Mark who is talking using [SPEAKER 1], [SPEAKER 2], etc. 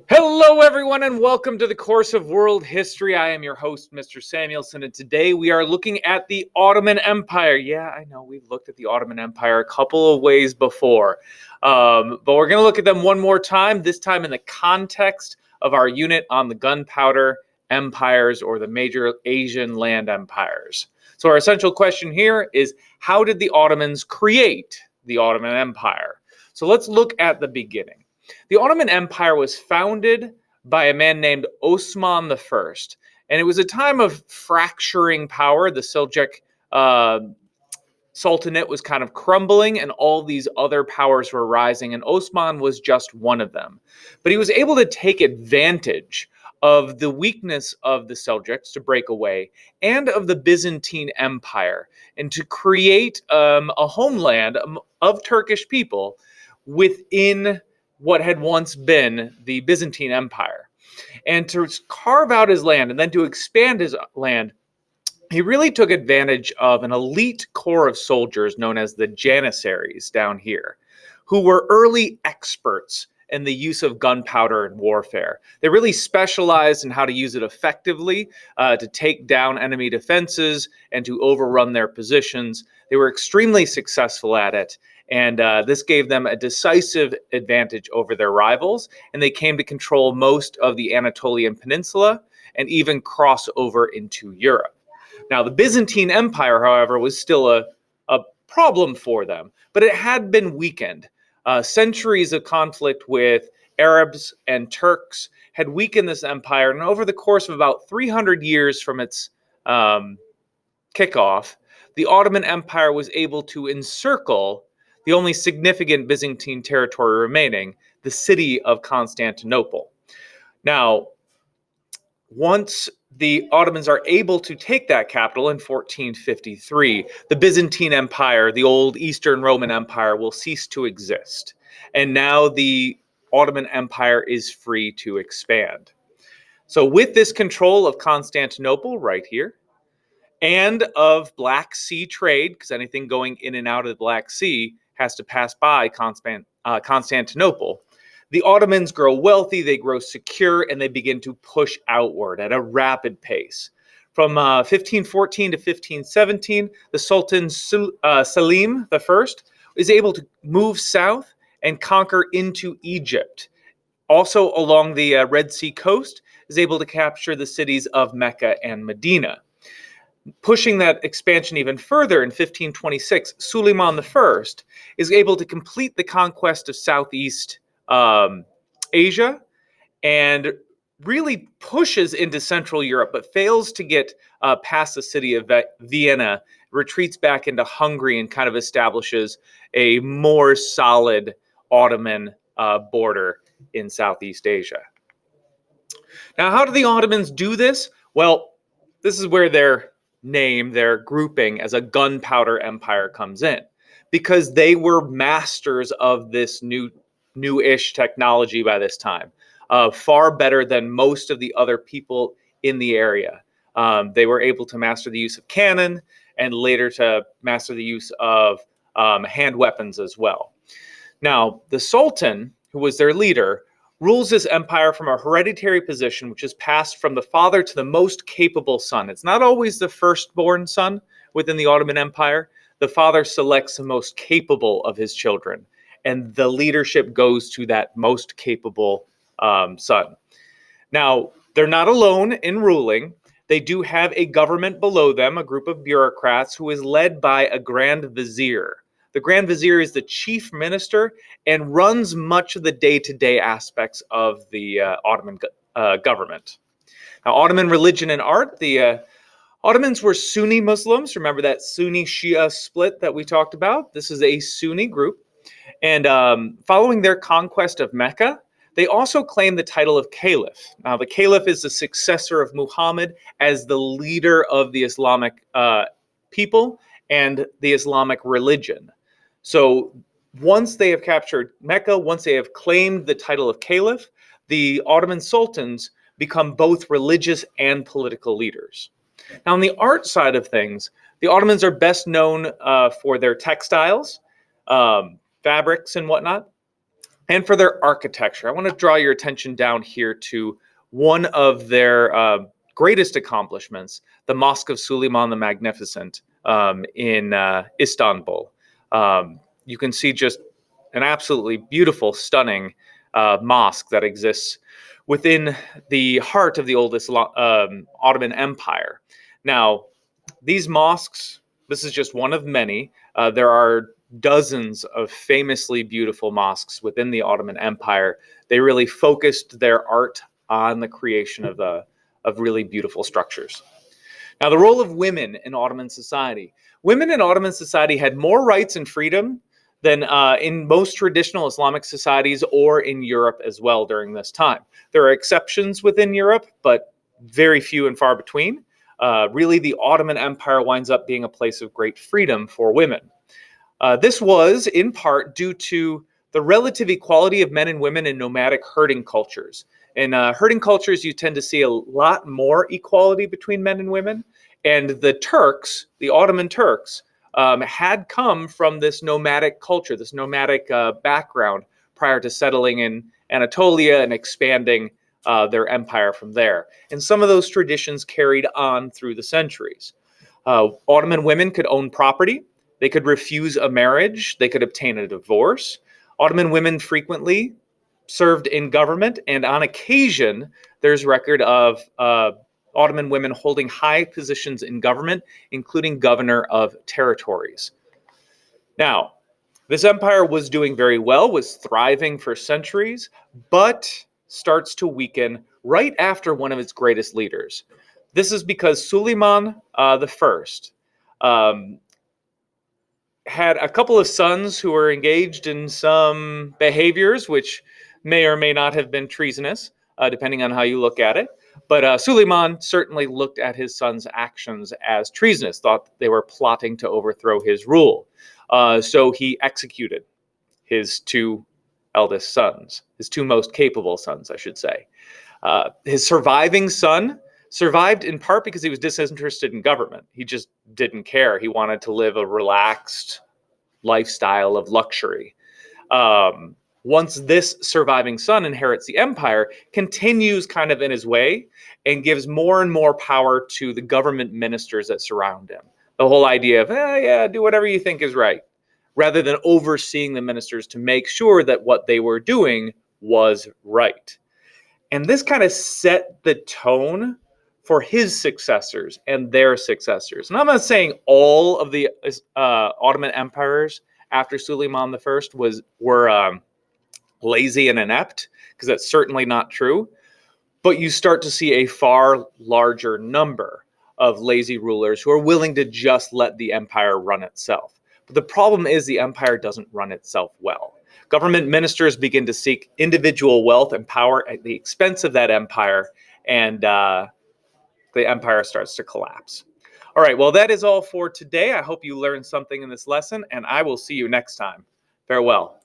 [SPEAKER 1] Hello, everyone, and welcome to the course of world history. I am your host, Mr. Samuelson, and today we are looking at the Ottoman Empire. Yeah, I know we've looked at the Ottoman Empire a couple of ways before, but we're going to look at them one more time, this time in the context of our unit on the gunpowder empires or the major Asian land empires. So our essential question here is, how did the Ottomans create the Ottoman Empire? So let's look at the beginning. The Ottoman Empire was founded by a man named Osman I, and it was a time of fracturing power. The Seljuk Sultanate was kind of crumbling, and all these other powers were rising, and Osman was just one of them. But he was able to take advantage of the weakness of the Seljuks to break away, and of the Byzantine Empire, and to create a homeland of Turkish people within what had once been the Byzantine Empire. And to carve out his land and then to expand his land, he really took advantage of an elite corps of soldiers known as the Janissaries down here, who were early experts in the use of gunpowder in warfare. They really specialized in how to use it effectively to take down enemy defenses and to overrun their positions. They were extremely successful at it, and this gave them a decisive advantage over their rivals, and they came to control most of the Anatolian Peninsula and even cross over into Europe. Now, the Byzantine Empire, however, was still a problem for them, but it had been weakened. Centuries of conflict with Arabs and Turks had weakened this empire, and over the course of about 300 years from its kickoff, the Ottoman Empire was able to encircle the only significant Byzantine territory remaining, the city of Constantinople. Now, once the Ottomans are able to take that capital in 1453, the Byzantine Empire, the old Eastern Roman Empire, will cease to exist. And now the Ottoman Empire is free to expand. So with this control of Constantinople right here, and of Black Sea trade, because anything going in and out of the Black Sea has to pass by Constantinople, the Ottomans grow wealthy, they grow secure, and they begin to push outward at a rapid pace. From 1514 to 1517, the Sultan Selim I is able to move south and conquer into Egypt. Also along the Red Sea coast, is able to capture the cities of Mecca and Medina. Pushing that expansion even further in 1526, Suleiman I is able to complete the conquest of Southeast Asia and really pushes into Central Europe, but fails to get past the city of Vienna, retreats back into Hungary, and kind of establishes a more solid Ottoman border in Southeast Asia. Now, how do the Ottomans do this? Well, this is where their name, their grouping as a gunpowder empire comes in, because they were masters of this newish technology by this time, far better than most of the other people in the area. They were able to master the use of cannon and later to master the use of hand weapons as well. Now, the Sultan, who was their leader, rules this empire from a hereditary position, which is passed from the father to the most capable son. It's not always the firstborn son within the Ottoman Empire. The father selects the most capable of his children, and the leadership goes to that most capable son. Now, they're not alone in ruling. They do have a government below them, a group of bureaucrats who is led by a Grand Vizier. The Grand Vizier is the chief minister and runs much of the day-to-day aspects of the Ottoman government. Now, Ottoman religion and art, the Ottomans were Sunni Muslims. Remember that Sunni-Shia split that we talked about? This is a Sunni group. And following their conquest of Mecca, they also claim the title of Caliph. Now, the Caliph is the successor of Muhammad as the leader of the Islamic people and the Islamic religion. So once they have captured Mecca, once they have claimed the title of Caliph, the Ottoman sultans become both religious and political leaders. Now, on the art side of things, the Ottomans are best known for their textiles, fabrics, and whatnot. and for their architecture. I want to draw your attention down here to one of their greatest accomplishments, the Mosque of Suleiman the Magnificent in Istanbul. You can see just an absolutely beautiful, stunning mosque that exists within the heart of the oldest Ottoman Empire. Now, these mosques, this is just one of many. There are dozens of famously beautiful mosques within the Ottoman Empire. They really focused their art on the creation of really beautiful structures. Now, the role of women in Ottoman society. Women in Ottoman society had more rights and freedom than in most traditional Islamic societies or in Europe as well during this time. There are exceptions within Europe, but very few and far between. Really, the Ottoman Empire winds up being a place of great freedom for women. This was in part due to the relative equality of men and women in nomadic herding cultures. In herding cultures, you tend to see a lot more equality between men and women. And the Turks, the Ottoman Turks, had come from this nomadic culture, this nomadic background prior to settling in Anatolia and expanding their empire from there. And some of those traditions carried on through the centuries. Ottoman women could own property. They could refuse a marriage. They could obtain a divorce. Ottoman women frequently served in government, and on occasion, there's record of Ottoman women holding high positions in government, including governor of territories. Now, this empire was doing very well, was thriving for centuries, but starts to weaken right after one of its greatest leaders. This is because Suleiman the First had a couple of sons who were engaged in some behaviors which may or may not have been treasonous, depending on how you look at it. But Suleiman certainly looked at his sons' actions as treasonous, thought they were plotting to overthrow his rule. So he executed his two eldest sons, his two most capable sons, I should say. His surviving son survived in part because he was disinterested in government. He just didn't care. He wanted to live a relaxed lifestyle of luxury. Once this surviving son inherits the empire, continues kind of in his way and gives more and more power to the government ministers that surround him. The whole idea of, yeah, do whatever you think is right, rather than overseeing the ministers to make sure that what they were doing was right. And this kind of set the tone for his successors and their successors. And I'm not saying all of the Ottoman empires after Suleiman I were lazy and inept, because that's certainly not true. But you start to see a far larger number of lazy rulers who are willing to just let the empire run itself. But the problem is the empire doesn't run itself well. Government ministers begin to seek individual wealth and power at the expense of that empire, and the empire starts to collapse. All right, well, that is all for today. I hope you learned something in this lesson, and I will see you next time. Farewell.